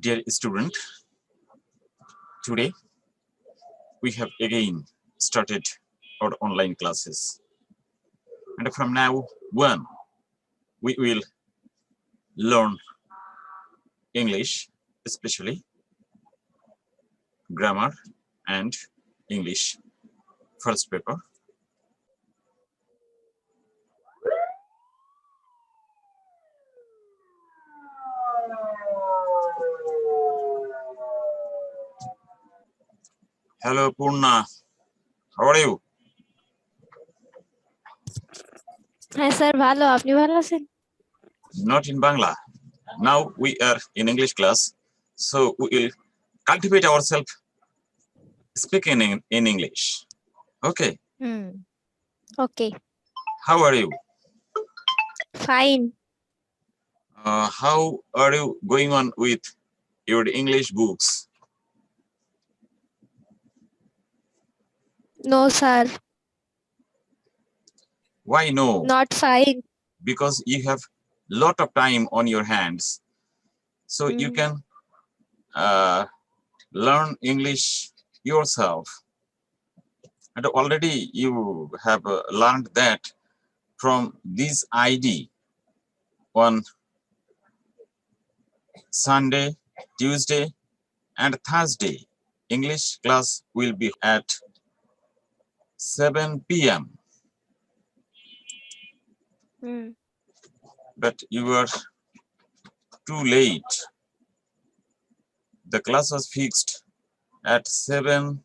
Dear student, today we have again started our online classes, and from now on we will learn English, especially grammar and English first paper. Hello Purna, how are you? হ্যাঁ sir ভালো, আপনি ভালো আছেন? Not in Bangla. Now we are in English class, so we will cultivate ourselves speaking in English. Okay, okay, how are you? Fine. How are you going on with your English books? No sir, Why no? Not fine. Because you have lot of time on your hands, so you can learn English yourself, and already you have learned that from this ID on Sunday, Tuesday and Thursday. English class will be at 7 p.m. But you are too late. The class was fixed at 7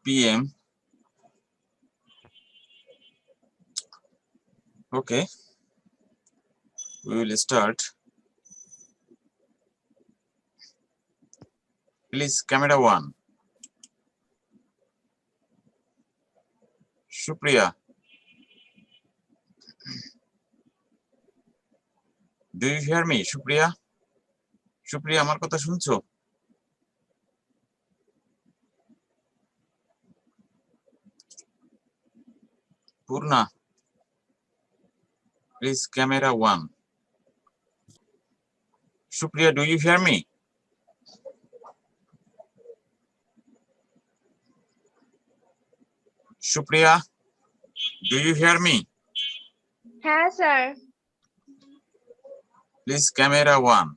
p.m. Okay, we will start. Please, camera one. Supriya, do you hear me? Supriya, Supriya, আমার কথা শুনছো? Purna, please, camera one. Supriya, do you hear me? Supriya, do you hear me? হ্যাঁ sir. Please, camera one.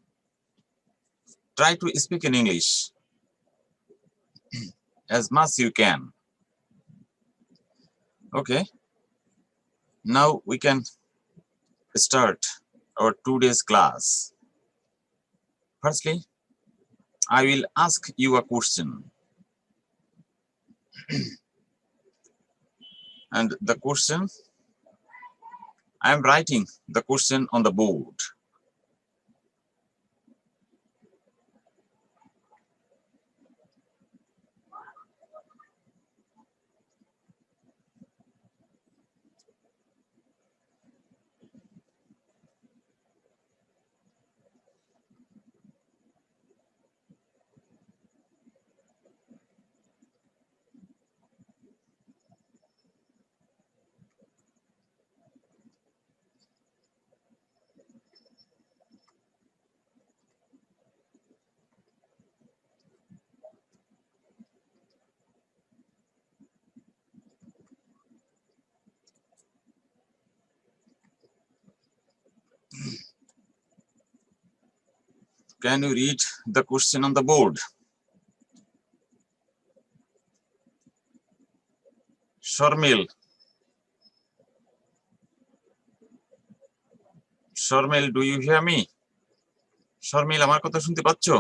Try to speak in English as much you can. Okay, now we can start our today's class. Firstly, I will ask you a question. And the question, I am writing the question on the board. Can you read the question on the board? Sharmil. Sharmil, do you hear me? Sharmil, আমার কথা শুনতে পাচ্ছো?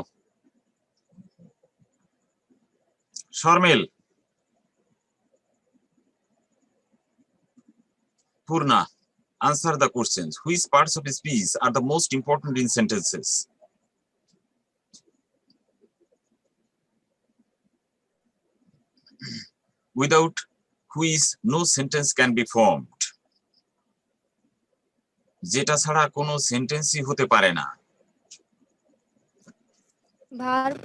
Sharmil. Purna, answer the questions. Which parts of speech are the most important in sentences? Without which no sentence can be formed. যেটা ছাড়া কোনো সেন্টেন্সই হতে পারে না। Verb.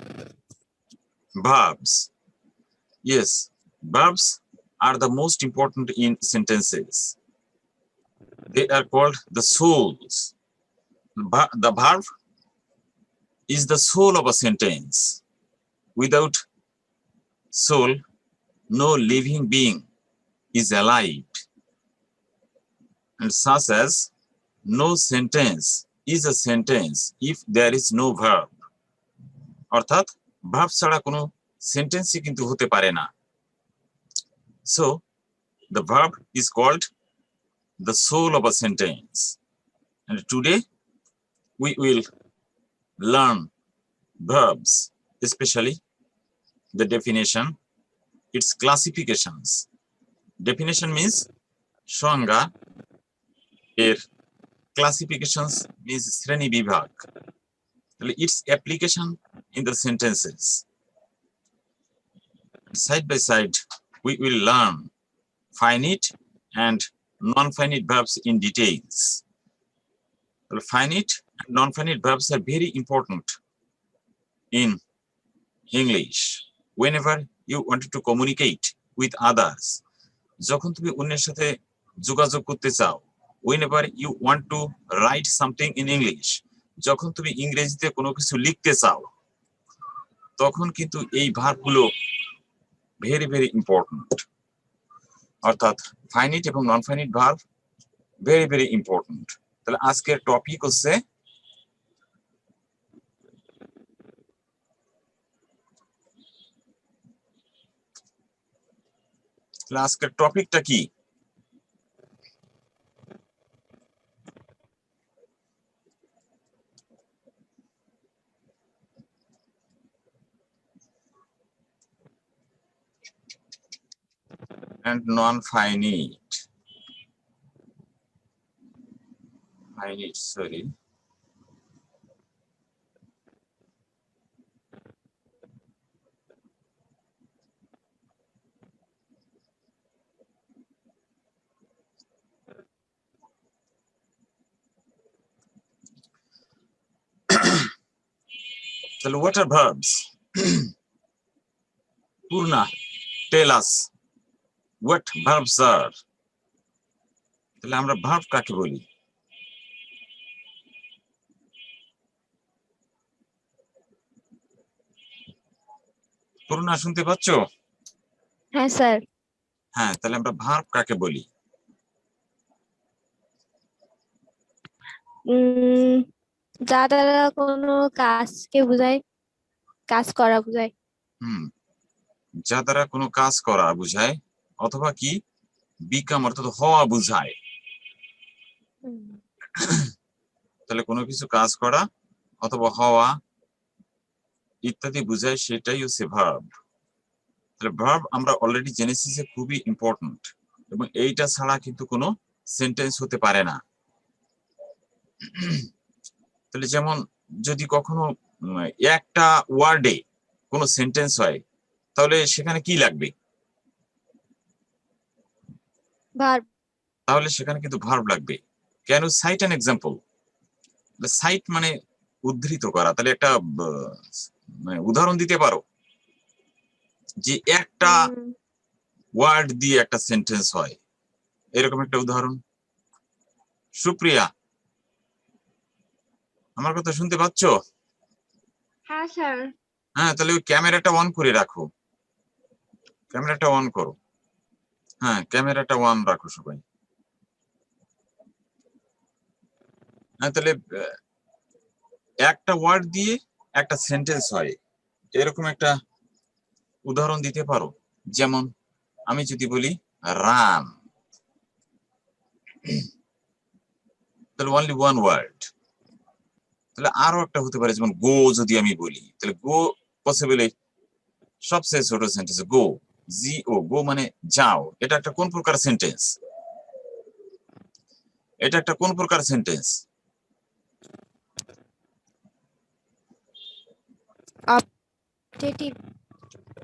Verbs. Yes, verbs are the most important in sentences. They are called the souls. The verb is the soul of a sentence. Without soul, no living being is alive. And such as no sentence is a sentence if there is no verb. অর্থাৎ verb ছাড়া কোনো সেন্টেন্সই কিন্তু হতে পারে না। So the verb is called the soul of a sentence. And today we will learn verbs, especially the definition, its classifications. Definition means সংজ্ঞা, এর classifications means শ্রেণী বিভাগ, its application in the sentences. Side by side, we will learn finite and non-finite verbs in details. Finite and non-finite verbs are very important in English. Whenever you want to communicate with others, যখন তুমি অন্যের সাথে যোগাযোগ করতে চাও, whenever you want to write something in English, যখন তুমি ইংরেজিতে কোনো কিছু লিখতে চাও, তখন কিন্তু এই ভার্বগুলো very very important. অর্থাৎ ফাইনিট এবং non finite verb very very important. তাহলে আজকের টপিক হচ্ছে আজকের টপিকটা কি? And non-finite. Finite, sorry. So what are verbs? Purna, tell us what verbs are. তাহলে আমরা ভার্ব কাকে বলি? পূর্ণা শুনতে পাচ্ছো? হ্যাঁ স্যার। হ্যাঁ, তাহলে আমরা ভার্ব কাকে বলি? যা দ্বারা কোনো কাজকে বোঝায়, কাজ করা বোঝায়। যা দ্বারা কোনো কাজ করা বোঝায় অথবা কি বিকাম অর্থাৎ হওয়া বোঝায়। তাহলে কোনো কিছু কাজ করা অথবা হওয়া ইত্যাদি বোঝায়, সেটাই হচ্ছে ভার্ব। তাহলে ভার্ব আমরা অলরেডি জেনেছি যে খুবই ইম্পর্টেন্ট, এবং এইটা ছাড়া কিন্তু কোনো সেন্টেন্স হতে পারে না। তাহলে যেমন যদি কখনো একটা ওয়ার্ডে কোনো সেন্টেন্স হয়, তাহলে সেখানে কি লাগবে? ভার্ব। তাহলে সেখানে কিন্তু ভার্ব লাগবে। Can you cite an example? Cite মানে উদ্ধৃত করা। তাহলে একটা উদাহরণ দিতে পারো যে একটা ওয়ার্ড দিয়ে একটা সেন্টেন্স হয়, এরকম একটা উদাহরণ। সুপ্রিয়া, আমার কথা শুনতে পাচ্ছ? হ্যাঁ স্যার। হ্যাঁ, তাহলে ওই ক্যামেরাটা অন করে রাখো। ক্যামেরাটা অন করো। হ্যাঁ, ক্যামেরাটা অন রাখো সবাই। হ্যাঁ, তাহলে একটা ওয়ার্ড দিয়ে একটা সেন্টেন্স হয়, এরকম একটা উদাহরণ দিতে পারো। যেমন আমি যদি বলি রান, তাহলে অনলি ওয়ান ওয়ার্ড। তাহলে আরো একটা হতে পারে, যেমন গো যদি আমি বলি, তাহলে গো পসিবলি সবচেয়ে ছোট সেন্টেন্স গো, জি ও, গো মানে যাও। এটা একটা কোন প্রকার সেন্টেন্স? এটা একটা কোন প্রকার সেন্টেন্স? অপটেটিভ।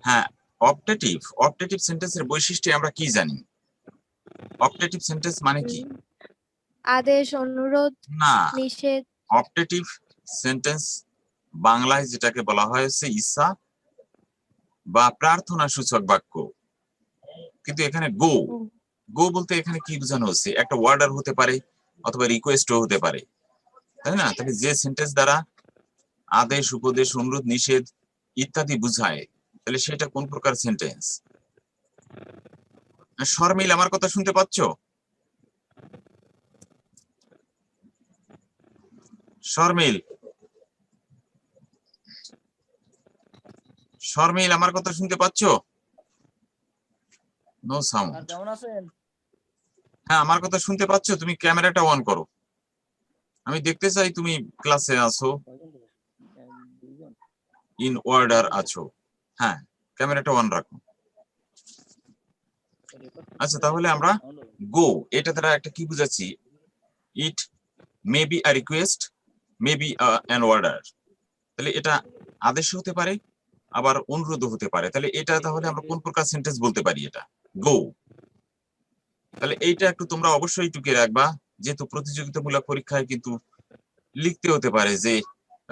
হ্যাঁ, অপটেটিভ। অপটেটিভ সেন্টেন্সের বৈশিষ্ট্য আমরা কি জানি? অপটেটিভ সেন্টেন্স মানে কি? আদেশ, অনুরোধ, না, নিষেধ। অপটেটিভ সেন্টেন্স বাংলায় যেটাকে বলা হয়েছে ইচ্ছা বা প্রার্থনা সূচক বাক্য। কিন্তু এখানে গো, গো বলতে এখানে কি বোঝানো হচ্ছে? একটা অর্ডার হতে পারে অথবা রিকোয়েস্টও হতে পারে, তাই না? তাহলে যে সেন্টেন্স দ্বারা আদেশ, উপদেশ, অনুরোধ, নিষেধ ইত্যাদি বুঝায়, তাহলে সেটা কোন প্রকার সেন্টেন্স? শর্মিল, আমার কথা শুনতে পাচ্ছ? শর্মিল, শর্মিল, আমার কথা শুনতে পাচ্ছ? No sound. কেমন আছেন? হ্যাঁ, আমার কথা শুনতে পাচ্ছ? তুমি ক্যামেরাটা অন করো, আমি দেখতে চাই তুমি ক্লাসে আছো, ইন অর্ডার আছো। হ্যাঁ, ক্যামেরাটা অন রাখো। আচ্ছা, তাহলে আমরা গো এটা দ্বারা একটা কি বুঝাচ্ছি? It may be a request, may be an order. তাহলে এটা আদেশ হতে পারে, আবার অনুরোধ হতে পারে। তাহলে এটা তাহলে আমরা কোন প্রকার সেন্টেন্স বলতে পারি? এটা গো। তাহলে এইটা একটু তোমরা অবশ্যই টুকে রাখবা, যেহেতু প্রতিযোগিতামূলক পরীক্ষায় কিন্তু লিখতে হতে পারে যে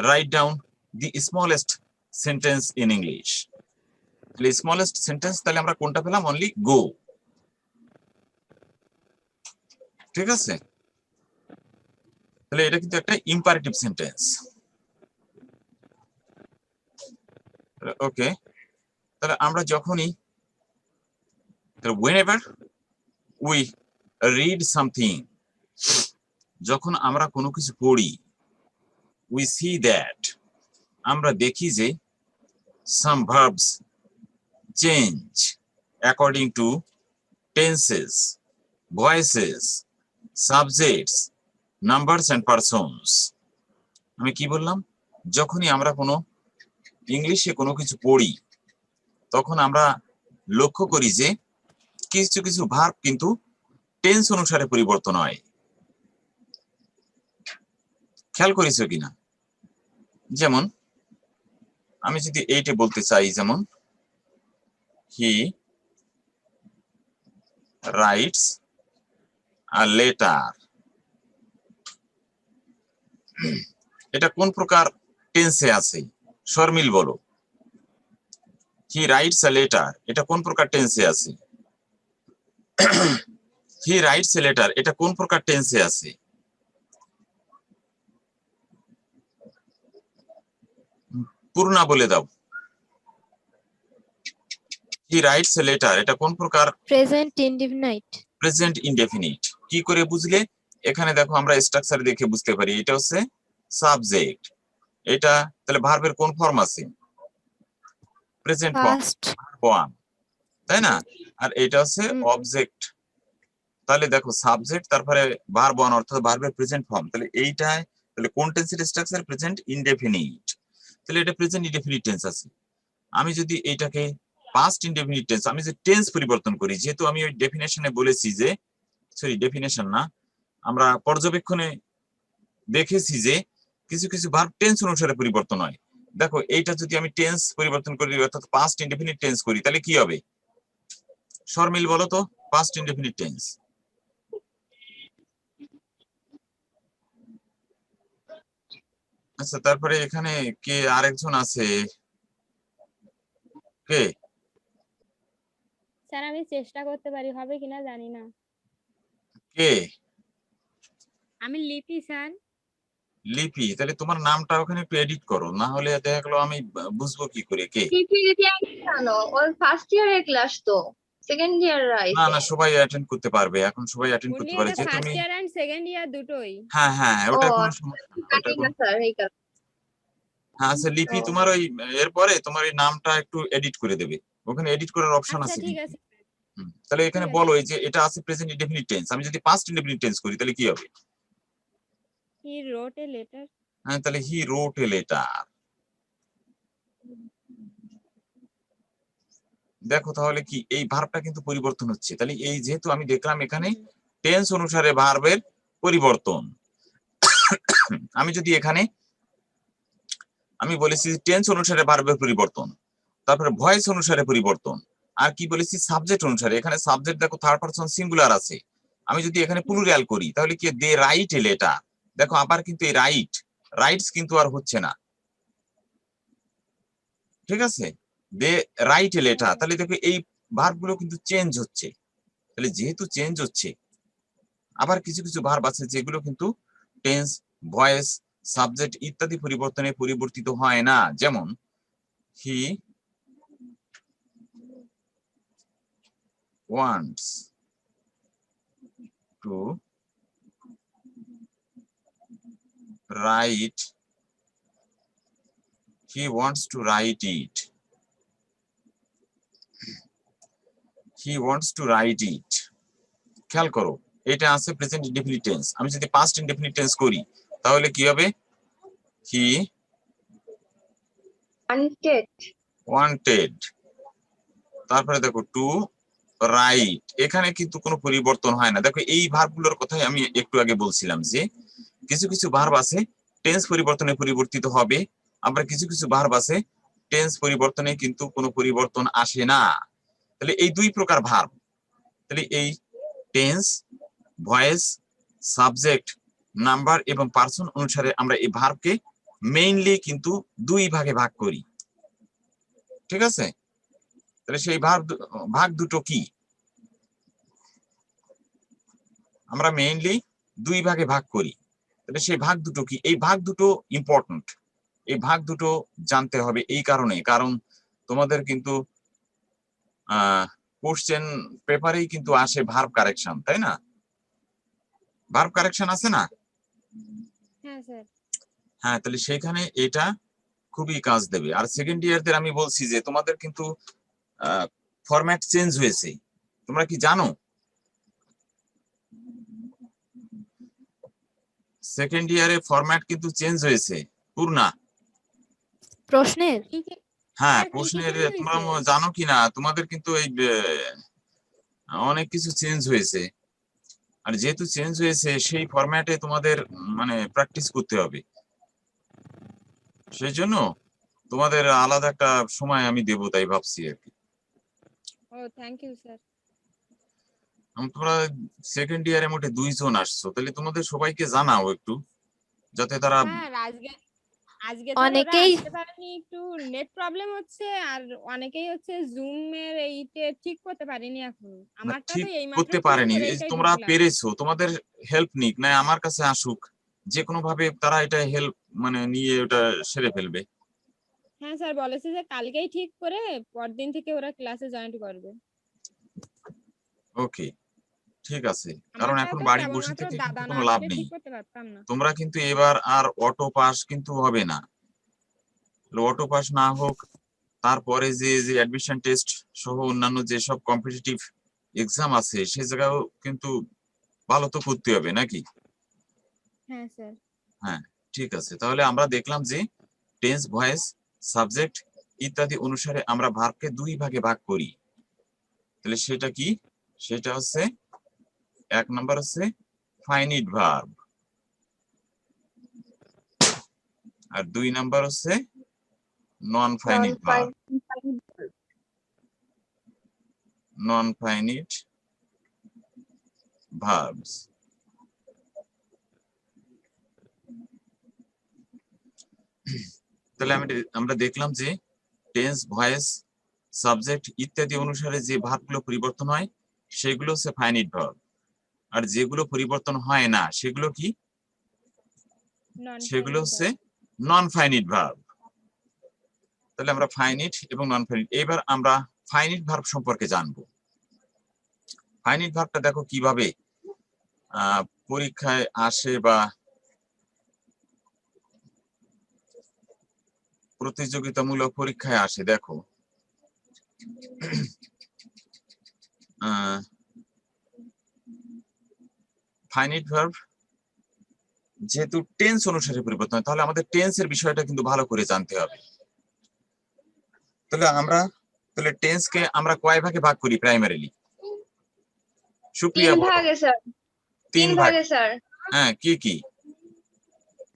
write down the smallest sentence in English. তাহলে স্মলেস্ট সেন্টেন্স তাহলে আমরা কোনটা পেলাম? অনলি গো। ঠিক আছে, তাহলে এটা কিন্তু একটা ইম্পারেটিভ সেন্টেন্স। ওকে, তাহলে আমরা যখনই whenever we read something, যখন আমরা কোনো কিছু পড়ি, we see that, আমরা দেখি যে some verbs change according to tenses, voices, subjects, numbers and persons. আমি কি বললাম? যখনই আমরা কোনো ইংলিশে কোনো কিছু পড়ি, তখন আমরা লক্ষ্য করি যে কিছু কিছু ভার্ব কিন্তু টেন্স অনুসারে পরিবর্তন হয়। খেয়াল করেছো কিনা? যেমন আমি যদি এইটা বলতে চাই, যেমন হি রাইটস আ লেটার, এটা কোন প্রকার টেন্সে আছে? শর্মিল বলো, হি রাইটস আ লেটার এটা কোন প্রকার টেন্সে আছে? হি রাইটস এ লেটার এটা কোন প্রকার টেন্সে আছে? পূর্ণা বলে দাও, হি রাইটস এ লেটার এটা কোন প্রকার? Present indefinite. Present indefinite. কি করে বুঝলে? এখানে দেখো আমরা স্ট্রাকচার দেখে বুঝতে পারি, এটা হচ্ছে সাবজেক্ট, এটা তাহলে ভার্বের কোন ফর্ম আছে? Present form, first. ওয়ান, তাই না? আর এটা হচ্ছে অবজেক্ট। তাহলে দেখো সাবজেক্ট তারপরে ভার্ব ওয়ান, অর্থাৎ ভার্বের প্রেজেন্ট ফর্ম। তাহলে এইটায় তাহলে কোন টেন্সের স্ট্রাকচার? Present indefinite. তাহলে এটা প্রেজেন্ট ইনডেফিনিট টেন্স আছে। আমি যদি এইটাকে পাস্ট ইনডেফিনিট টেন্স, আমি যে টেন্স পরিবর্তন করি, যেহেতু আমি ওই ডেফিনেশনে বলেছি যে, সরি ডেফিনেশন না, আমরা পর্যবেক্ষণে দেখেছি যে কিছু কিছু ভার্ব টেন্স অনুসারে পরিবর্তন হয়। দেখো এইটা যদি আমি টেন্স পরিবর্তন করি, অর্থাৎ পাস্ট ইনডেফিনিট টেন্স করি, তাহলে কি হবে? শর্মিল বলো তো, পাস্ট ইনডেফিনিট টেন্স। আচ্ছা, তারপরে এখানে কে আরেকজন আছে? কে? স্যার আমি চেষ্টা করতে পারি, হবে কিনা জানি না। কে? আমি লিপি স্যার। লিপি? তাহলে তোমার নামটা ওখানে একটু এডিট করো, না হলে দেখা গেলো আমি বুঝবো কি করে কে? লিপি দিদি জানো, ওর ফার্স্ট ইয়ারের ক্লাস তো, সেকেন্ড ইয়ার না না, সবাই অ্যাটেন্ড করতে পারবে, এখন সবাই অ্যাটেন্ড করতে পারে, যে ফার্স্ট তুমি ইয়ার এন্ড সেকেন্ড ইয়ার দুটোই। হ্যাঁ হ্যাঁ, ওটা ও, কোনো সমস্যা না, ওটা জানি না স্যার এই কারণে। হ্যাঁ। আচ্ছা লিপি, ও। তোমার ওই এরপরে তোমার এই নামটা একটু এডিট করে দেবে, ওখানে এডিট করার অপশন আচ্ছা আছে ঠিক কিন্তু। আছে। তাহলে এখানে ঠিক আছে। বলো, এই যে এটা আছে প্রেজেন্ট ইনডেফিনিট টেন্স, আমি যদি পাস্ট ইনডেফিনিট টেন্স করি তাহলে কি হবে? হি রোট এ লেটার। হ্যাঁ, তাহলে হি রোট এ লেটার। দেখো তাহলে কি এই ভার্বটা কিন্তু পরিবর্তন হচ্ছে। তাহলে এই যেহেতু আমি দেখলাম এখানে টেন্স অনুসারে ভার্বের পরিবর্তন, আমি যদি এখানে আমি বলেছি টেন্স অনুসারে ভার্বের পরিবর্তন, তারপরে ভয়েস অনুসারে পরিবর্তন, আর কি বলেছি? সাবজেক্ট অনুসারে। এখানে সাবজেক্ট দেখো থার্ড পারসন সিঙ্গুলার আছে। আমি যদি এখানে প্লুরাল করি তাহলে কি? দে রাইট এ লেটার। দেখো আবার কিন্তু এই রাইটস কিন্তু আর হচ্ছে না, ঠিক আছে? দে রাইট এ লেটার, তাহলে দেখো এই ভার্বগুলো কিন্তু চেঞ্জ হচ্ছে। তাহলে যেহেতু চেঞ্জ হচ্ছে, আবার কিছু কিছু ভার্ব আছে যেগুলো কিন্তু টেন্স, ভয়েস, সাবজেক্ট ইত্যাদি পরিবর্তনে পরিবর্তিত হয় না। যেমন he wants to right, he wants to write it, he wants to write it। খেয়াল করো, এটা আছে প্রেজেন্ট ইনডেফিনিট টেন্স। আমি যদি পাস্ট ইনডেফিনিট টেন্স করি তাহলে কি হবে? he wanted, তারপরে দেখো টু রাইট, এখানে কিন্তু কোনো পরিবর্তন হয় না। দেখো এই ভার্বগুলোর কথাই আমি একটু আগে বলছিলাম যে কিছু কিছু ভার্ব আছে টেন্স পরিবর্তনে পরিবর্তিত হবে, আবার কিছু কিছু ভার্ব আছে টেন্স পরিবর্তনে কিন্তু কোনো পরিবর্তন আসে না। তাহলে এই দুই প্রকার ভার্ব, তাহলে এই টেন্স, ভয়েস, সাবজেক্ট, নাম্বার এবং পার্সন অনুসারে আমরা এই ভার্বকে মেইনলি কিন্তু দুই ভাগে ভাগ করি। ঠিক আছে? তাহলে সেই ভাগ দুটো কি? আমরা মেইনলি দুই ভাগে ভাগ করি। তাহলে সেই ভাগ দুটো কি? এই ভাগ দুটো ইম্পর্টেন্ট, এই ভাগ দুটো জানতে হবে এই কারণে, কারণ তোমাদের কিন্তু কোশ্চেন পেপারেই কিন্তু আসে ভার্ব কারেকশন, তাই না? ভার্ব কারেকশন আছে না? হ্যাঁ স্যার। হ্যাঁ, তাহলে সেখানে এটা খুবই কাজ দেবে। আর সেকেন্ড ইয়ারদের আমি বলছি যে তোমাদের কিন্তু ফরম্যাট চেঞ্জ হয়েছে, তোমরা কি জানো? সেকেন্ড ইয়ারে ফরম্যাট কিন্তু চেঞ্জ হয়েছে। পূর্ণা, প্রশ্নের? হ্যাঁ প্রশ্নের তোমরা জানো কিনা? তোমাদের কিন্তু এই অনেক কিছু চেঞ্জ হয়েছে, আর যেহেতু চেঞ্জ হয়েছে সেই ফরম্যাটে তোমাদের মানে প্র্যাকটিস করতে হবে। সেই জন্য তোমাদের আলাদা একটা সময় আমি দেবো তাই ভাবছি আর কি। ও থ্যাংক ইউ স্যার। তোমরা সেকেন্ড ইয়ারে মোটে 2 জন আসছো, তাহলে তোমাদের সবাইকে জানাও একটু, যাতে তারা স্যার আজকে তো ওরা অনেকেই আসতে পারেনি, একটু নেট প্রবলেম হচ্ছে, আর অনেকেই হচ্ছে জুমের এইটা ঠিক করতে পারেনি এখন। আমারটা ঠিক তো এইমাত্র করতে ঠিক পারেনি। করে এই এটাই তোমরা ঢুকলাম। পেরেছো, তোমাদের হেল্প নিক না আমার কাছে আসুক, যে কোনো ভাবে তারা এটা হেল্প মানে নিয়ে ওটা সেরে ফেলবে। হ্যাঁ স্যার বলেছে যে কালকেই ঠিক করে পরদিন থেকে ওরা ক্লাসে জয়েন করবে। ওকে, ঠিক আছে, কারণ আমারটা এখন তো বাড়ি বসে কেবলমাত্র থেকে কিন্তু দাদা না কোনো লাভ আসলে নেই। ঠিক করতে পারতাম না। তোমরা কিন্তু এবার আর অটো পাস কিন্তু হবে না। অটো পাস না হোক, তারপরে যে যে অ্যাডমিশন টেস্ট সহ অন্যান্য যেসব কম্পিটিটিভ এক্সাম আছে সে জায়গাও কিন্তু ভালো তো করতে হবে নাকি? হ্যাঁ স্যার। হ্যাঁ, ঠিক আছে, তাহলে আমরা দেখলাম যে টেন্স, ভয়েস, সাবজেক্ট ইত্যাদি অনুসারে আমরা ভার্বকে দুই ভাগে ভাগ করি। তাহলে সেটা কি? সেটা হচ্ছে এক নাম্বার হচ্ছে ফাইনিট ভার্ব, আর দুই নাম্বার হচ্ছে non finite verb. Non finite verbs. তাহলে আমরা দেখলাম যে টেন্স, ভয়েস, সাবজেক্ট ইত্যাদি অনুসারে যে ভার্বগুলো পরিবর্তন হয় সেগুলো হচ্ছে ফাইনিট ভার্ব, আর যেগুলো পরিবর্তন হয় না সেগুলো কি? সেগুলো হচ্ছে নন ফাইনিট ভার্ব। তাহলে আমরা ফাইনিট এবং নন ফাইনিট, এবার আমরা ফাইনিট ভার্ব সম্পর্কে জানবো। ফাইনিট ভার্বটা দেখো কিভাবে পরীক্ষায় আসে বা প্রতিযোগিতামূলক পরীক্ষায় আসে। দেখো ফাইনিট ভার্ব যেহেতু টেন্স অনুসারে পরিবর্তন হয়, তাহলে আমাদের টেন্সের বিষয়টা কিন্তু ভালো করে জানতে হবে। তাহলে টেন্সকে আমরা কয় ভাগে ভাগ করি প্রাইমারিলি? সুপ্রিয়া 3 বলো। ভাগে স্যার। 3 ভাগ। ভাগে স্যার। হ্যাঁ, কি কি?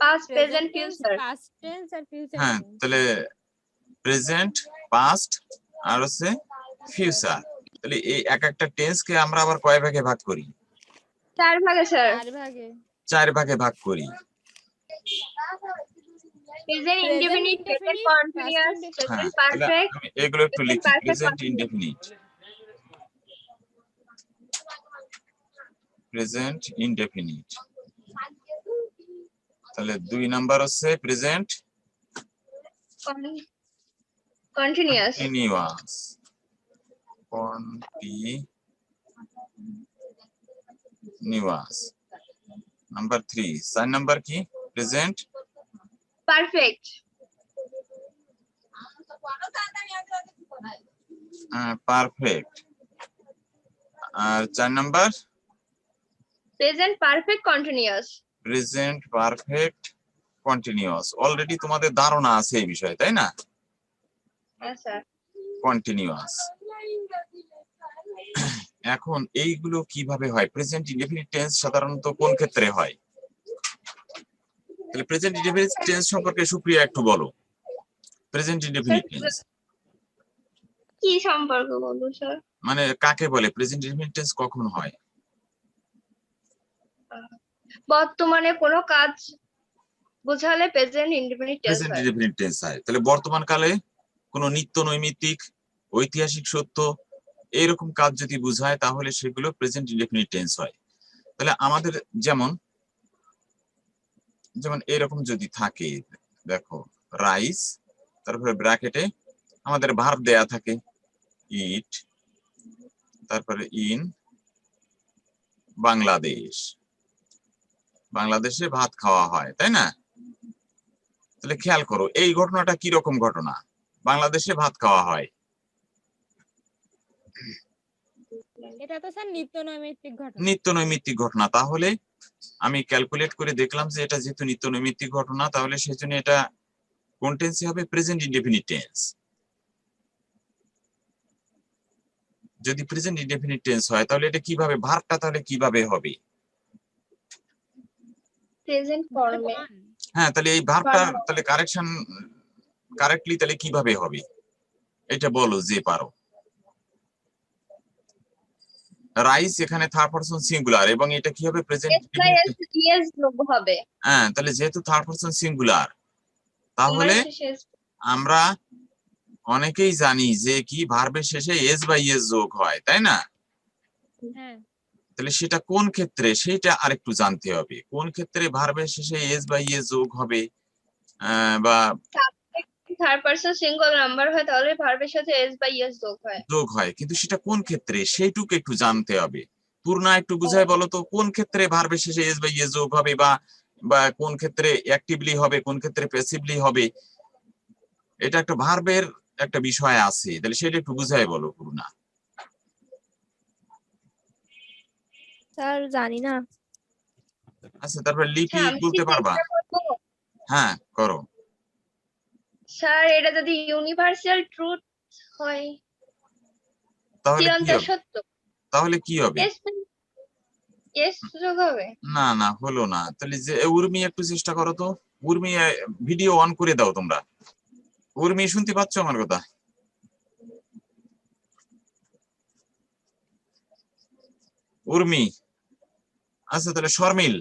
Past, present present, tense, future. Past tense আর ফিউচার হ্যাঁ, টেন্স। তাহলে প্রেজেন্ট, পাস্ট আর হচ্ছে ফিউচার। তাহলে এই এক একটা টেন্সকে আমরা আবার কয় ভাগে ভাগ করি? 4 ভাগে স্যার। 4 ভাগে। 4 ভাগে ভাগ করি। Present present indefinite, present indefinite, continuous, past হ্যাঁ, প্রেজেন্ট তাহলে পারফেক্ট, আমি এগুলো একটু প্রেজেন্ট লিখি। Perfect present continuous. Indefinite, present indefinite, তাহলে 2 নাম্বার হচ্ছে present continuous. Continuous. Continuous. Number 3, 4 number কি? Present perfect. পারফেক্ট। আর 4 number present perfect continuous. Present perfect continuous. Already তোমাদের ধারণা আছে এই বিষয়ে, তাই না? হ্যাঁ স্যার। কন্টিনিউয়াস। এখন এইগুলো কিভাবে হয়? প্রেজেন্ট ইনডেফিনিট টেন্স সাধারণত কোন ক্ষেত্রে হয়? তাহলে প্রেজেন্ট ইনডেফিনিট টেন্স সম্পর্কে সুপ্রিয়া একটু বলো। প্রেজেন্ট ইনডেফিনিট টেন্স কি সম্পর্ক বলবো স্যার? মানে কাকে বলে? প্রেজেন্ট ইনডেফিনিট টেন্স কখন হয়? বর্তমানে কোনো কাজ বোঝালে প্রেজেন্ট ইনডিফিনিট টেন্স প্রেজেন্ট হয়। ইনডেফিনিট টেন্স হয়। তাহলে বর্তমান কালে কোনো নিত্য নৈমিত্তিক, ঐতিহাসিক সত্য এইরকম কাজ যদি বোঝায় তাহলে সেগুলো প্রেজেন্ট ইনডেফিনিট টেন্স হয়। তাহলে আমাদের যেমন এরকম যদি থাকে, দেখো রাইস, তারপরে ব্র্যাকেটে আমাদের ভার্ব দেয়া থাকে ইট, তারপরে ইন বাংলাদেশ, বাংলাদেশে ভাত খাওয়া হয়, তাই না? তাহলে খেয়াল করো এই ঘটনাটা কি রকম ঘটনা? বাংলাদেশে ভাত খাওয়া হয়। এটা তো স্যার নিত্য নৈমিত্তিক ঘটনা। নিত্য নৈমিত্তিক ঘটনা। তাহলে আমি ক্যালকুলেট করে দেখলাম যে এটা যেহেতু নিত্য নৈমিত্তিক ঘটনা তাহলে সেজন্য এটা কোন টেন্সে হবে? Present indefinite tense. যদি প্রেজেন্ট ইনডেফিনিট টেন্স হয় তাহলে এটা কিভাবে, ভার্বটা তাহলে কিভাবে হবে? প্রেজেন্ট ফর্মে। হ্যাঁ, তাহলে এই ভার্বটা তাহলে কারেকশন কারেক্টলি তাহলে কিভাবে হবে এটা বলো যে পারো। রাইস এখানে থার্ড পারসন সিঙ্গুলার এবং এটা কি হবে? প্রেজেন্ট ইয়েস যোগ হবে। হ্যাঁ, তাহলে যেহেতু থার্ড পারসন সিঙ্গুলার তাহলে আমরা অনেকেই জানি যে কি ভার্বের শেষে এস বা ইয়েস যোগ হয়, তাই না? হ্যাঁ। তাহলে সেটা কোন ক্ষেত্রে সেটা আরেকটু জানতে হবে। কোন ক্ষেত্রে ভার্বের শেষে এস বা ইয়েস যোগ হবে বা থার্ড পারসন সিঙ্গল নাম্বার হয় তাহলে ভার্বের সাথে এস বা ইয়েস যোগ হয়। কিন্তু সেটা কোন ক্ষেত্রে সেইটুকু একটু জানতে হবে। পূর্ণা একটু বুঝায় বলো তো কোন ক্ষেত্রে ভার্বের শেষে এস বা ইয়েস যোগ হবে বা কোন ক্ষেত্রে অ্যাক্টিভলি হবে, কোন ক্ষেত্রে প্যাসিভলি হবে। এটা একটা ভার্বের একটা বিষয় আছে, তাহলে সেটা একটু বুঝায় বলো পূর্ণা। স্যার জানি না। আচ্ছা, তারপর লিপি আচ্ছা, আমি বলতে কি পারবা? চেষ্টা করবো? হ্যাঁ করো। স্যার এটা যদি ইউনিভার্সাল ট্রুথ হয়, তাহলে কি চিরন্তন হবে? সত্য, তাহলে কি হবে? এস যোগ হবে। না না, হলো না। তাহলে যে উর্মি একটু চেষ্টা করো তো। উর্মি ভিডিও অন করে দাও তোমরা। উর্মি শুনতে পাচ্ছ আমার কথা? উর্মি। আচ্ছা, তাহলে শর্মিল।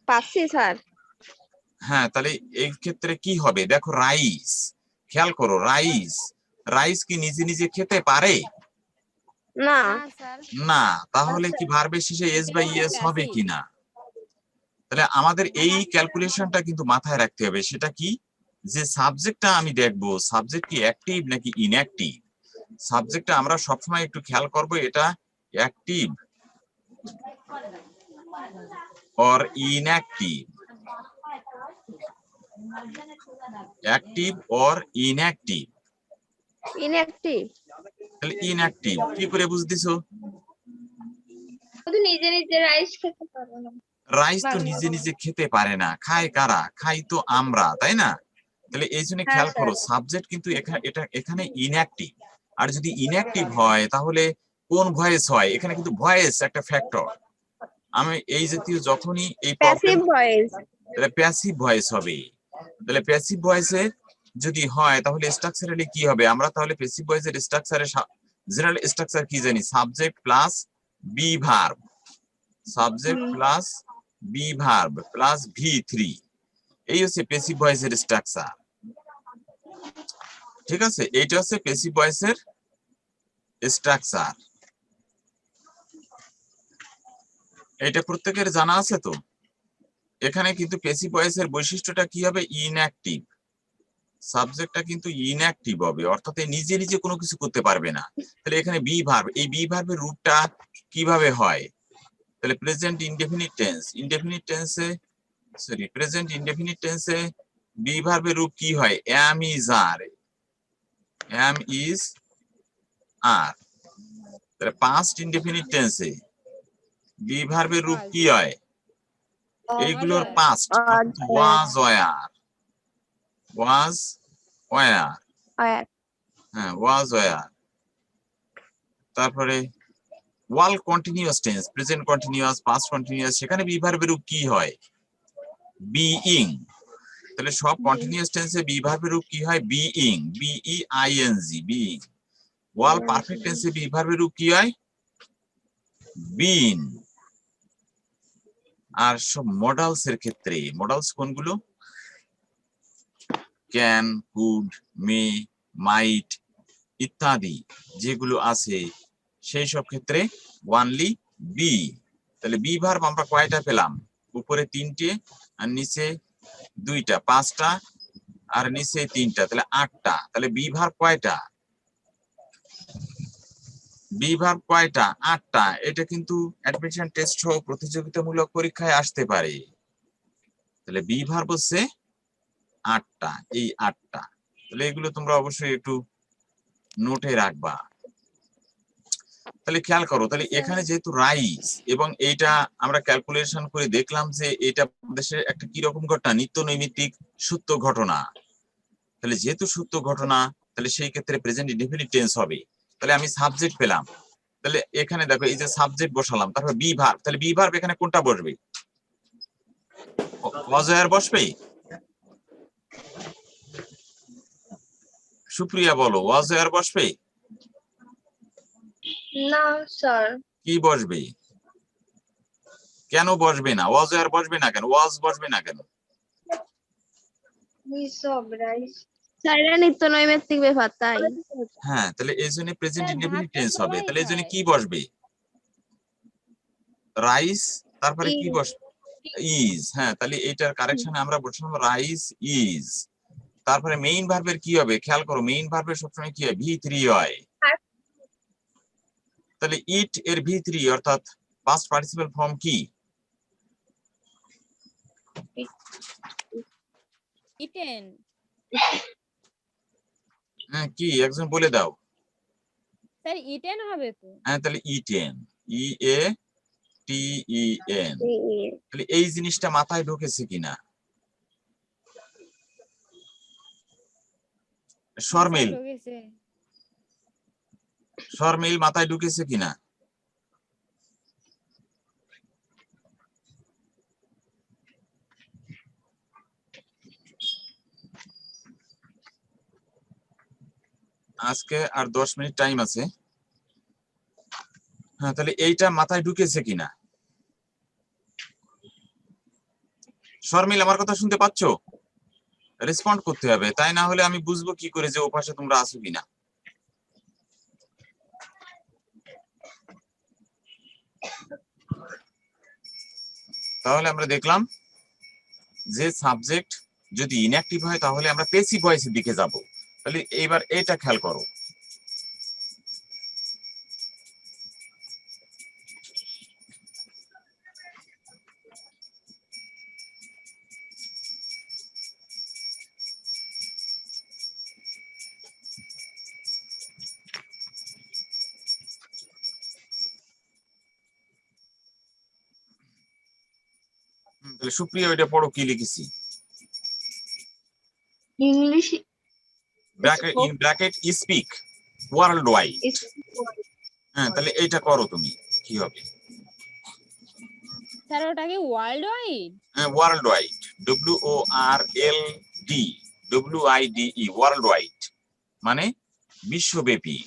পাচ্ছি স্যার। হ্যাঁ, তাহলে এই ক্ষেত্রে কি হবে? দেখো রাইস, খেয়াল করো রাইস, রাইস কি নিজে নিজে খেতে পারে? না না স্যার। না। তাহলে কি ভার্বের শেষে এস বা ইএস হবে কিনা? তাহলে আমাদের এই ক্যালকুলেশনটা কিন্তু মাথায় রাখতে হবে। সেটা কি, যে সাবজেক্টটা আমি দেখবো সাবজেক্ট কি অ্যাক্টিভ নাকি ইনঅ্যাক্টিভ। সাবজেক্টটা আমরা সবসময় একটু খেয়াল করব, এটা active or inactive, active or inactive. Inactive. তাহলে ইনঅ্যাক্টিভ কি করে বুঝতেছো? শুধু নিজে নিজে রাইস খেতে পারবো না। রাইস তো নিজে নিজে খেতে পারে না, খায় কারা? খাই তো আমরা, তাই না? তাহলে এই জন্য হ্যাঁ খেয়াল স্যার। করো সাবজেক্ট কিন্তু এখানে ইনঅ্যাক্টিভ। আর যদি ইনঅ্যাক্টিভ হয় তাহলে কোন ভয়েস হয়? এখানে কিন্তু ভয়েস একটা ফ্যাক্টর। আমি এই জাতীয় যখনই এই প্রবলেম, প্যাসিভ ভয়েস। তাহলে প্যাসিভ ভয়েস হবে। তাহলে প্যাসিভ ভয়েসে যদি হয় তাহলে স্ট্রাকচারালি কি হবে? আমরা তাহলে প্যাসিভ ভয়েসের স্ট্রাকচারে জেনারেল স্ট্রাকচার কি জানি? Subject plus be verb, subject plus be verb plus V3, এই হচ্ছে প্যাসিভ ভয়েসের স্ট্রাকচার। ঠিক আছে, এইটা হচ্ছে প্যাসিভ ভয়েসের স্ট্রাকচার। এটা প্রত্যেকের জানা আছে তো। এখানে কিন্তু প্যাসিভ ভয়েসের বৈশিষ্ট্যটা কি হবে, ইনঅ্যাক্টিভ। সাবজেক্টটা কিন্তু ইনঅ্যাক্টিভ হবে, অর্থাৎ নিজে নিজে কোনো কিছু করতে পারবে না। তাহলে এখানে বি ভার্ব, এই বি ভার্বের রূপটা কিভাবে হয়, তাহলে প্রেজেন্ট ইনডেফিনিট টেন্স, ইনডেফিনিট টেন্সে সরি প্রেজেন্ট ইনডেফিনিট টেন্সে বি ভার্বের রূপ কি হয়, am is R, am is আর। তাহলে পাস্ট ইনডেফিনিট টেন্সে বি ভার্বের রূপ কি হয়, এইগুলোর past was were, was were, হ্যাঁ ওয়াজ ওয়ার। তারপরে ওয়াল continuous tense, present continuous, past continuous, সেখানে বি ভার্বের রূপ কি হয়, বিইং। তাহলে সব কন্টিনিউয়াস টেন্সে বি ভার্বের রূপ কি হয়, বিইং, বিইআইএনজি, বিইং। ওয়াল পারফেক্ট টেন্সে বি ভার্বের রূপ কি হয়, বিন। আর সব মডালস এর ক্ষেত্রে, মডালস কোনগুলো, ক্যান, কুড, মে, মাইট ইত্যাদি যেগুলো আছে, সেই সব ক্ষেত্রে ওয়ানলি বি। তাহলে বি ভার্ব আমরা কয়টা পেলাম, উপরে 3টে আর নিচে 2টা, 5টা আর নিচে 3টা, তাহলে 8টা। তাহলে বি ভার্ব কয়টা, বি ভার্ব কয়টা, 8টা। এটা কিন্তু অ্যাডমিশন টেস্ট সহ প্রতিযোগিতামূলক পরীক্ষায় আসতে পারে। তাহলে বি ভার্ব হচ্ছে 8টা, এই 8টা। তাহলে এগুলো তোমরা অবশ্যই একটু নোটে রাখবা। তাহলে খেয়াল করো, তাহলে এখানে যেহেতু রাইস এবং এইটা আমরা ক্যালকুলেশন করে দেখলাম যে এটা দেশের একটা কি রকম ঘটনা, নিত্য নৈমিত্তিক সত্য ঘটনা। তাহলে যেহেতু সত্য ঘটনা, তাহলে সেই ক্ষেত্রে প্রেজেন্ট ইনডেফিনিট টেন্স হবে। তাহলে আমি সাবজেক্ট পেলাম, তাহলে এখানে দেখো এই যে সাবজেক্ট বসালাম, তারপর বি ভার্ব, তাহলে বি ভার্ব এখানে কোনটা বসবে, ওয়াজ ওয়্যার বসবে। সুপ্রিয়া বলো, ওয়াজ ওয়্যার বসবে, না স্যার। কি বসবে, কেন বসবে না, ওয়াজ ওয়্যার বসবে না কেন, ওয়াজ বসবে না কেন? স্যার এটা নিত্য নৈমিত্তিক ব্যাপার তাই। হ্যাঁ, তাহলে এই জন্য প্রেজেন্ট স্যার, ইনডেফিনিট ভাবটা টেন্স হবে। সবাই তাহলে এই জন্য খায়। কি বসবে, রাইস, তারপরে কি বসবে, ইজ। হ্যাঁ, তাহলে এইটার কারেকশনে আমরা বসাবো রাইস ইজ। তারপরে মেইন ভার্বের কি হবে, খেয়াল করো, মেইন ভার্বের সবসময় কি হয়, V3 হয়। তাহলে ইট এর V3 অর্থাৎ পাস্ট পার্টিসিপল ফর্ম কি, ইটেন। হ্যাঁ কি একজন বলে দাও। স্যার ইটেন হবে তো। হ্যাঁ, তাহলে ইটেন, EATEN। তাহলে এই জিনিসটা মাথায় ঢুকেছে কিনা, শর্মিল, ঢুকেছে। শর্মিল মাথায় ঢুকেছে কিনা? আজকে আর 10 মিনিট টাইম আছে। হ্যাঁ, তাহলে এইটা মাথায় ঢুকেছে কিনা, শর্মিল আমার কথা শুনতে পাচ্ছ? রেসপন্ড করতে হবে, তাই না হলে আমি বুঝবো কি করে যে ওপাশে তোমরা আসো কিনা। তাহলে আমরা দেখলাম যে সাবজেক্ট যদি ইনঅ্যাক্টিভ হয় তাহলে আমরা প্যাসিভ ভয়েসের দিকে যাব। তাহলে এইবার এটা খেয়াল করো, তাহলে সুপ্রিয়া ওইটা পড়ো, কি লিখেছি, English bracket in bracket speak world wide. হ্যাঁ, তাহলে এইটা করো তুমি, কি হবে, স্যার ওটা কি ওয়ার্ল্ড ওয়াইড? হ্যাঁ world wide, WORLD world wide মানে বিশ্বব্যাপী।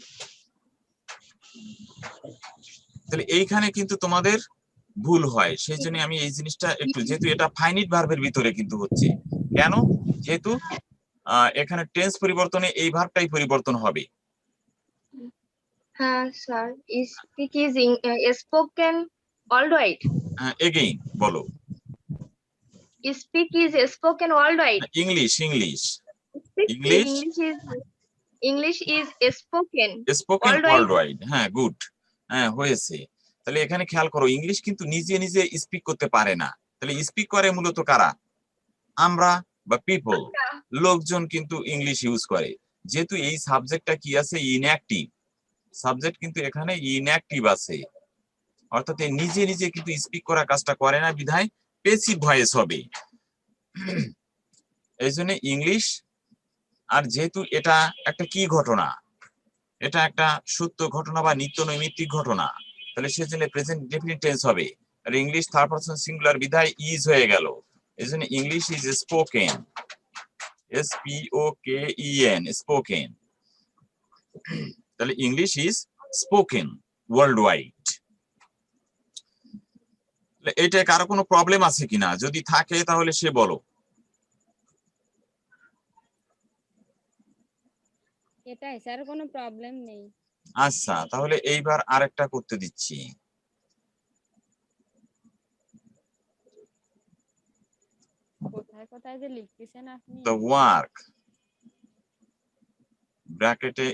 তাহলে এইখানে কিন্তু তোমাদের ভুল হয়, সেই জন্য আমি এই জিনিসটা একটু, যেহেতু এটা ফাইনিট ভার্বের ভিতরে কিন্তু হচ্ছে, কেন, যেহেতু এখানে টেন্স পরিবর্তনে এই ভার্বটাই পরিবর্তন হবে। হ্যাঁ sir, speak is spoken worldwide. Again বলো। Speak is spoken worldwide. English Speak English? English is spoken spoken Worldwide. World wide. হ্যাঁ, গুড। হ্যাঁ, হয়েছে। তাহলে এখানে খেয়াল করো, ইংলিশ কিন্তু নিজে নিজে স্পিক করতে পারে না। তাহলে স্পিক করে মূলত কারা? আমরা বা পিপল, লোকজন কিন্তু ইংলিশ ইউজ করে। যেহেতু এই সাবজেক্টটা কি আছে, ইনঅ্যাক্টিভ সাবজেক্ট, কিন্তু এখানে ইনঅ্যাক্টিভ আছে, অর্থাৎ নিজে নিজে কিন্তু স্পিক করা কাজটা করে না, বিধায় প্যাসিভ ভয়েস হবে। এই জন্য ইংলিশ, আর যেহেতু এটা একটা কি ঘটনা, এটা একটা সত্য ঘটনা বা নিত্য নৈমিত্তিক ঘটনা, তাহলে সেজন্য প্রেজেন্ট ডেফিনিট টেন্স হবে। আর ইংলিশ থার্ড পারসন সিঙ্গুলার বিধায় ইজ হয়ে গেল। এই জন্য English is spoken, SPOKEN, spoken. তাহলে English is spoken worldwide. এটা কারো কোনো প্রবলেম আছে কিনা? যদি থাকে তাহলে সে বলো। এটাই স্যার, কোনো প্রবলেম নেই। আচ্ছা, তাহলে এইবার আরেকটা করতে দিচ্ছি। কোথায় কোথায় যে লিখতেছেন আপনি। The work,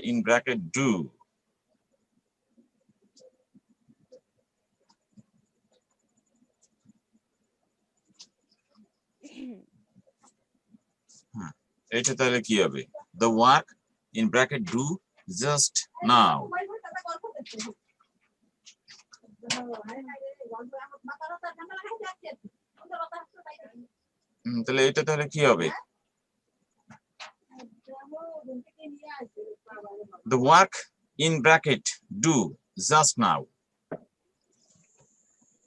in bracket do, এটা তাহলে কি হবে? The work in bracket do just now. তাহলে এটা তাহলে কি হবে? The work in bracket do just now.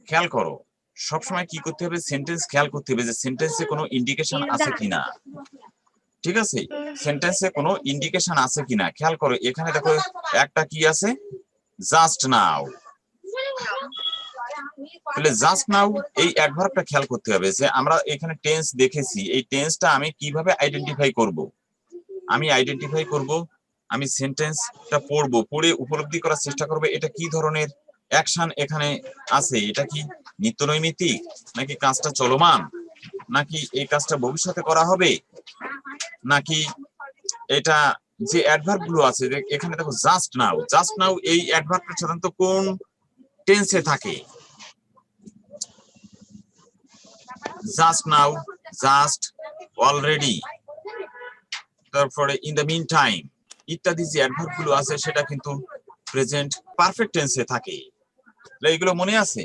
খেয়াল করো, সবসময় কি করতে হবে? সেন্টেন্স খেয়াল করতে হবে যে সেন্টেন্সে কোনো ইন্ডিকেশন আছে কিনা। ঠিক আছে, সেন্টেন্সে কোনো ইন্ডিকেশন আছে কিনা খেয়াল করো। এখানে দেখো একটা কি আছে, জাস্ট নাও। তাহলে জাস্ট নাও এই অ্যাডভার্বটা খেয়াল করতে হবে যে আমরা এখানে টেন্স দেখেছি, এই টেন্সটা আমি কিভাবে আইডেন্টিফাই করব? আমি সেন্টেন্সটা পড়বো, পড়ে উপলব্ধি করার চেষ্টা করব এটা কি ধরনের অ্যাকশন এখানে আছে। এটা কি নিত্য নৈমিত্তিক, নাকি কাজটা চলমান, নাকি এই কাজটা ভবিষ্যতে করা হবে, নাকি এটা যে অ্যাডভার্ব গুলো আছে এখানে দেখো জাস্ট নাও এই অ্যাডভার্বটা সাধারণত কোন টেন্সে থাকে? জাস্ট নাও, জাস্ট, অলরেডি, তারপরে ইন দ্য মিন টাইম ইত্যাদি যে অ্যাডভার্ব গুলো আছে সেটা কিন্তু প্রেজেন্ট পারফেক্ট টেন্সে থাকে। এগুলো মনে আছে?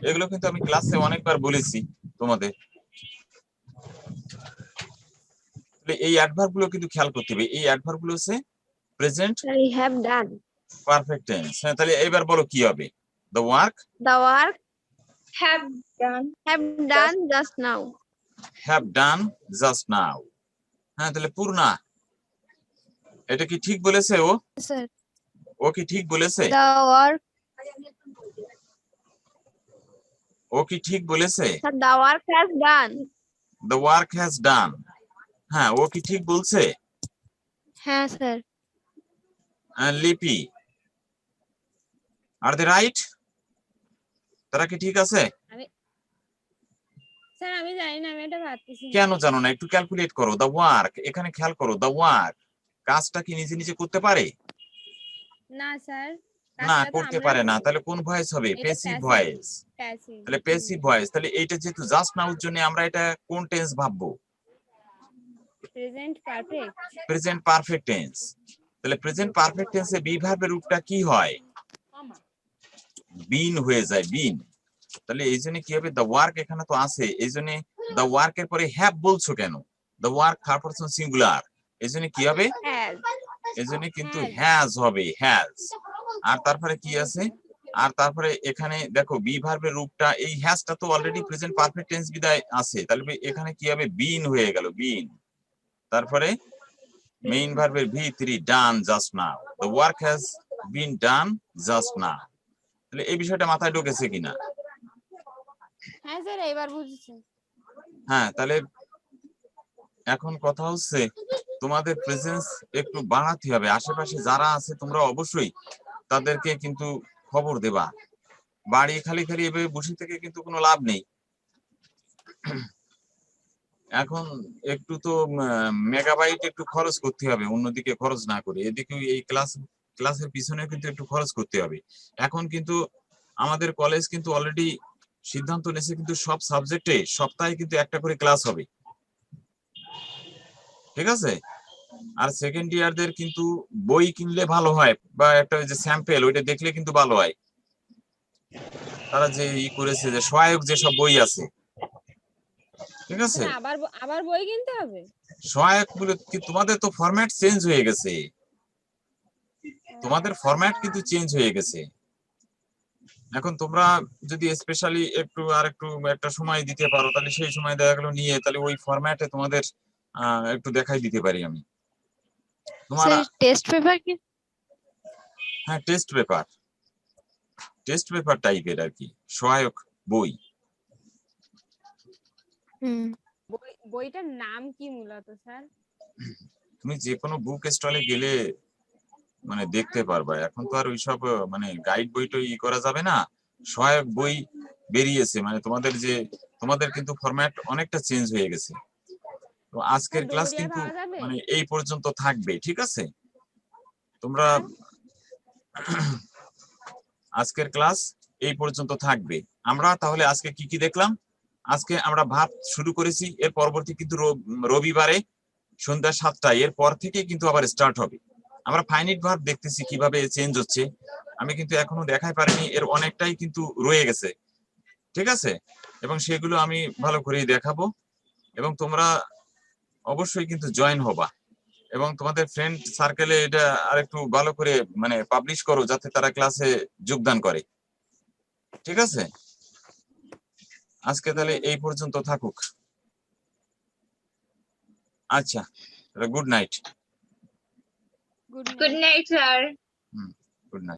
এগুলো কিন্তু আমি ক্লাসে অনেকবার বলেছি তোমাদের। এই অ্যাডভার্ব গুলো কিন্তু খেয়াল করতে হবে। এই অ্যাডভার্ব গুলো হচ্ছে present have done. Perfect tense. হ্যাঁ, তাহলে এবার বলো কি হবে? The work Have done just now. have done just now. হ্যাঁ, তাহলে পূর্ণা এটা কি ঠিক বলেছে? স্যার, ও কি ঠিক বলেছে? ও কি ঠিক বলেছে? The work has done. The work has done. হ্যাঁ, ও কি ঠিক বলছে? হ্যাঁ স্যার। লিপি, আর they right? তারা কি ঠিক আছে? স্যার আমি জানি না, আমি এটা ভাবতেছি। কেন জানো না? একটু ক্যালকুলেট করো। The work, এখানে খেয়াল করো, the work কাজটা কি নিজে নিজে করতে পারে? না স্যার, না, করতে পারে না। তাহলে কোন ভয়েস হবে? Passive voice. তাহলে প্যাসিভ ভয়েস। তাহলে এইটা যেহেতু জাস্ট নাও এর জন্য আমরা এটা কোন টেন্স ভাববো? Present perfect tense. তাহলে প্রেজেন্ট পারফেক্ট টেন্সে বি ভার্বের রূপটা কি হয়? বিন হয়ে যায়, বিন। তাহলে এই জন্য কি হবে? দ্য ওয়ার্ক এখানে তো আছে, এই জন্য দ্য ওয়ার্ক এর পরে হ্যাভ বলছো কেন? The work third person singular, এই জন্য কি হবে? এই জন্য কিন্তু হ্যাজ হবে, হ্যাজ। আর তারপরে কি আছে? আর তারপরে এখানে দেখো বি ভার্বের রূপটা, এই হ্যাজটা তো অলরেডি প্রেজেন্ট পারফেক্ট টেন্স বিদায় আছে, তাহলে এখানে কি হবে? বিন হয়ে গেল, বিন। তারপরে মেইন ভার্বের V3 done just now, the work has been done just now. তাহলে এই বিষয়টা মাথায় ঢুকেছে কিনা? হ্যাঁ স্যার, এবার বুঝেছি। হ্যাঁ, তাহলে এখন কথা হচ্ছে তোমাদের প্রেজেন্স একটু বাড়াতে হবে। আশেপাশে যারা আছে তোমরা অবশ্যই তাদেরকে কিন্তু খবর দেবা বাড়ি খালি খালি এভাবে বসে থেকে কিন্তু কোনো লাভ নেই। এখন একটু তো মেগাবাইট একটু খরচ করতে হবে, অন্যদিকে খরচ না করে এদিকে এই ক্লাসের পিছনে কিন্তু একটু খরচ করতে হবে। এখন কিন্তু আমাদের কলেজ কিন্তু অলরেডি সিদ্ধান্ত নিয়েছে কিন্তু সব সাবজেক্টে সপ্তাহে কিন্তু একটা করে ক্লাস হবে, ঠিক আছে? আর সেকেন্ড ইয়ারদের কিন্তু বই কিনলে ভালো হয়, বা একটা ওই যে স্যাম্পেল ওইটা দেখলে কিন্তু ভালো হয়। তারা যে করেছে যে সহায়ক যেসব বই আছে, ঠিক আছে, মানে আবার বই কিনতে হবে? সহায়ক গুলো কি তোমাদের তো ফরম্যাট চেঞ্জ হয়ে গেছে, তোমাদের ফরম্যাট কিন্তু চেঞ্জ হয়ে গেছে। এখন তোমরা যদি স্পেশালি একটু একটা সময় দিতে পারো, তাহলে সেই সময় দেখা গেল নিয়ে তাহলে ওই ফরম্যাটে তোমাদের একটু দেখাই দিতে পারি আমি তোমার। স্যার টেস্ট পেপার কি? হ্যাঁ, টেস্ট পেপার টাইপের আর কি, সহায়ক বই। হুম। বইটার নাম কি মূলত স্যার? তুমি যে কোনো বুক স্টলে গেলে মানে দেখতে পারবা। এখন তো আর ওইসব মানে গাইড বইটা করা যাবে না, সহায়ক বই বেরিয়েছে। মানে তোমাদের কিন্তু ফরম্যাট অনেকটা চেঞ্জ হয়ে গেছে। তো আজকের ক্লাস ডুমুরিয়া কিন্তু পাওয়া যাবে? মানে এই পর্যন্ত থাকবে, ঠিক আছে? তোমরা আজকের ক্লাস এই পর্যন্ত থাকবে। আমরা তাহলে আজকে কি কি দেখলাম? আজকে আমরা ভাব শুরু করেছি, এর পরবর্তী কিন্তু রবিবারে সন্ধ্যা 7টায় এর পর থেকে কিন্তু আবার স্টার্ট হবে। আমরা ফাইনাইট ভার্ব দেখতেছি কিভাবে চেঞ্জ হচ্ছে, আমি কিন্তু এখনো দেখাই পারিনি, এর অনেকটাই কিন্তু রয়ে গেছে, ঠিক আছে? এবং সেগুলো আমি ভালো করেই দেখাবো, এবং তোমরা অবশ্যই কিন্তু জয়েন হবা, এবং তোমাদের ফ্রেন্ড সার্কেলে এটা আরেকটু ভালো করে মানে পাবলিশ করো, যাতে তারা ক্লাসে যোগদান করে, ঠিক আছে? আজকে তাহলে এই পর্যন্ত থাকুক। আচ্ছা, good night. Good good night sir.